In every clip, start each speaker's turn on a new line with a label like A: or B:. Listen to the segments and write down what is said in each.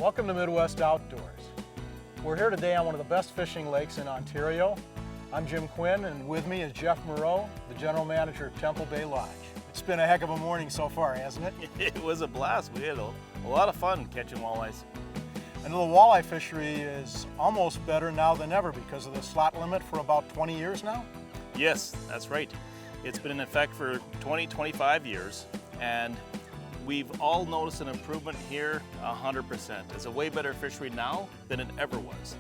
A: Welcome to Midwest Outdoors. We're here today on one of the best fishing lakes in Ontario. I'm Jim Quinn, and with me is Jeff Moreau, the General Manager of Temple Bay Lodge. It's been a heck of a morning so far, hasn't it?
B: It was a blast. We had a lot of fun catching walleyes.
A: And the walleye fishery is almost better now than ever because of the slot limit for about 20 years now?
B: Yes, that's right. It's been in effect for 25 years, and we've all noticed an improvement here 100%. It's a way better fishery now than it ever was.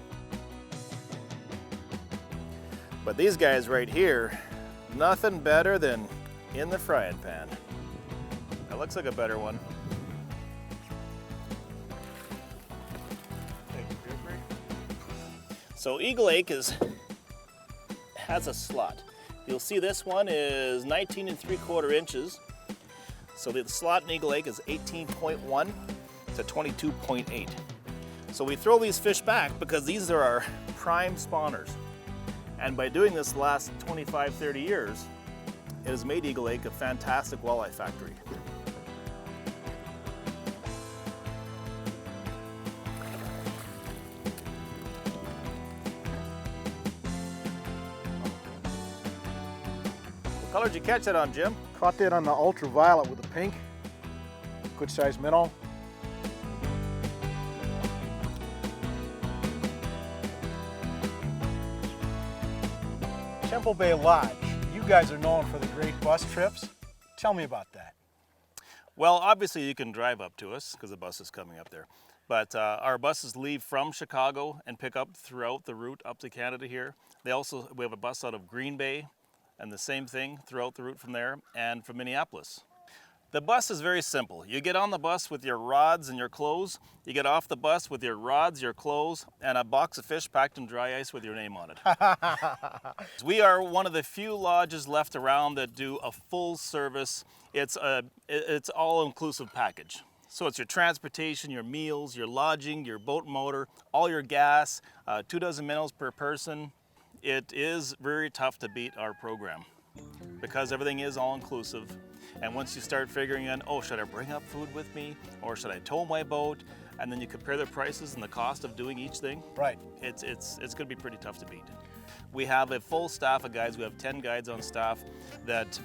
B: But these guys right here, nothing better than in the frying pan. That looks like a better one. So Eagle Lake has a slot. You'll see this one is 19 3/4 inches. So the slot in Eagle Lake is 18.1 to 22.8. So we throw these fish back because these are our prime spawners. And by doing this the last 25, 30 years, it has made Eagle Lake a fantastic walleye factory. What color did you catch that on, Jim?
A: Caught that on the ultraviolet with the pink. Good sized minnow. Temple Bay Lodge, you guys are known for the great bus trips. Tell me about that.
B: Well, obviously you can drive up to us because the bus is coming up there. But our buses leave from Chicago and pick up throughout the route up to Canada here. We have a bus out of Green Bay, and the same thing throughout the route from there and from Minneapolis. The bus is very simple. You get on the bus with your rods and your clothes. You get off the bus with your rods, your clothes, and a box of fish packed in dry ice with your name on it. We are one of the few lodges left around that do a full service. It's all-inclusive package. So it's your transportation, your meals, your lodging, your boat motor, all your gas, 24 minnows per person. It is very tough to beat our program because everything is all-inclusive. And once you start figuring in, oh, should I bring up food with me? Or should I tow my boat? And then you compare the prices and the cost of doing each thing.
A: Right.
B: It's going to be pretty tough to beat. We have a full staff of guides. We have 10 guides on staff that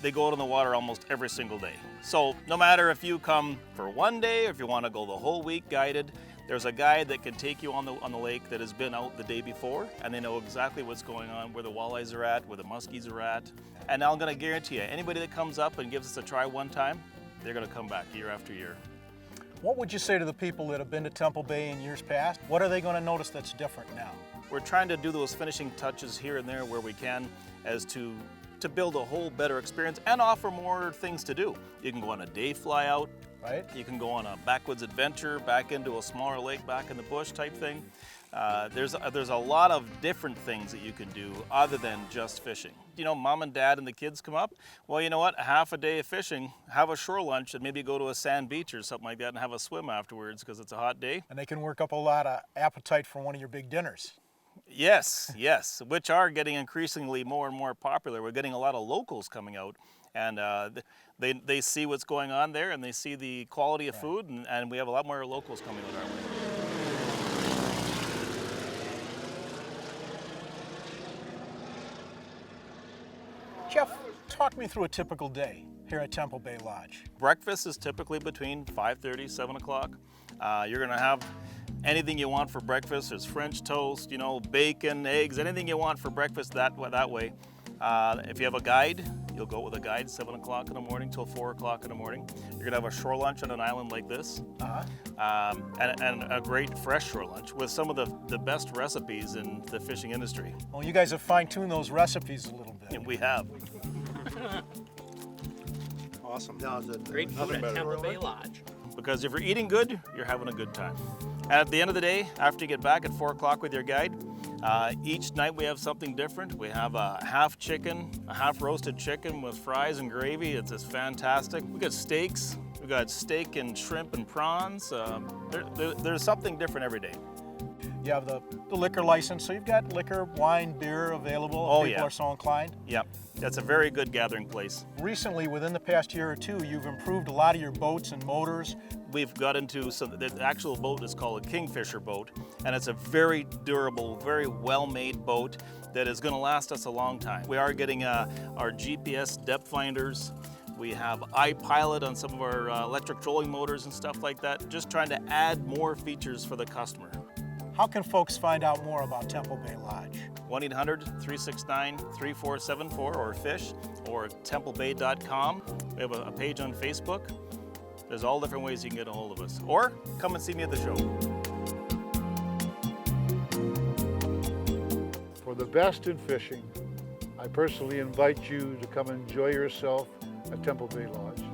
B: they go out on the water almost every single day. So no matter if you come for one day or if you want to go the whole week guided, there's a guide that can take you on the lake that has been out the day before, and they know exactly what's going on, where the walleyes are at, where the muskies are at. And I'm going to guarantee you, anybody that comes up and gives us a try one time, they're going to come back year after year.
A: What would you say to the people that have been to Temple Bay in years past? What are they going to notice that's different now?
B: We're trying to do those finishing touches here and there where we can as to build a whole better experience and offer more things to do. You can go on a day fly out.
A: Right.
B: You can go on a backwoods adventure back into a smaller lake back in the bush type thing. There's a lot of different things that you can do other than just fishing. You know, mom and dad and the kids come up. Well, you know what? Half a day of fishing, have a shore lunch, and maybe go to a sand beach or something like that and have a swim afterwards because it's a hot day.
A: And they can work up a lot of appetite for one of your big dinners.
B: Yes, yes, which are getting increasingly more and more popular. We're getting a lot of locals coming out, and they see what's going on there, and they see the quality of food, and we have a lot more locals coming out our way.
A: Jeff, talk me through a typical day here at Temple Bay Lodge.
B: Breakfast is typically between 5:30, 7 o'clock. You're going to have anything you want for breakfast. There's French toast, you know, bacon, eggs, anything you want for breakfast that way. If you have a guide, you'll go with a guide 7 o'clock in the morning till 4 o'clock in the morning. You're going to have a shore lunch on an island like this, and a great fresh shore lunch with some of the best recipes in the fishing industry.
A: Well, you guys have fine-tuned those recipes a little bit.
B: And we have.
A: Awesome.
C: Great food at Temple Bay Lodge.
B: Because if you're eating good, you're having a good time. And at the end of the day, after you get back at 4 o'clock with your guide, each night we have something different. We have a half chicken, a half roasted chicken with fries and gravy. It's just fantastic. We got steaks. We got steak and shrimp and prawns. There's something different every day.
A: You have the liquor license, so you've got liquor, wine, beer available
B: Oh,
A: if people
B: yeah.
A: are so inclined.
B: Yep, that's a very good gathering place.
A: Recently, within the past year or two, you've improved a lot of your boats and motors.
B: We've got into, so the actual boat is called a Kingfisher boat, and it's a very durable, very well-made boat that is going to last us a long time. We are getting our GPS depth finders. We have iPilot on some of our electric trolling motors and stuff like that, just trying to add more features for the customer.
A: How can folks find out more about Temple Bay Lodge?
B: 1-800-369-3474 or fish, or templebay.com. We have a page on Facebook. There's all different ways you can get a hold of us. Or come and see me at the show.
D: For the best in fishing, I personally invite you to come enjoy yourself at Temple Bay Lodge.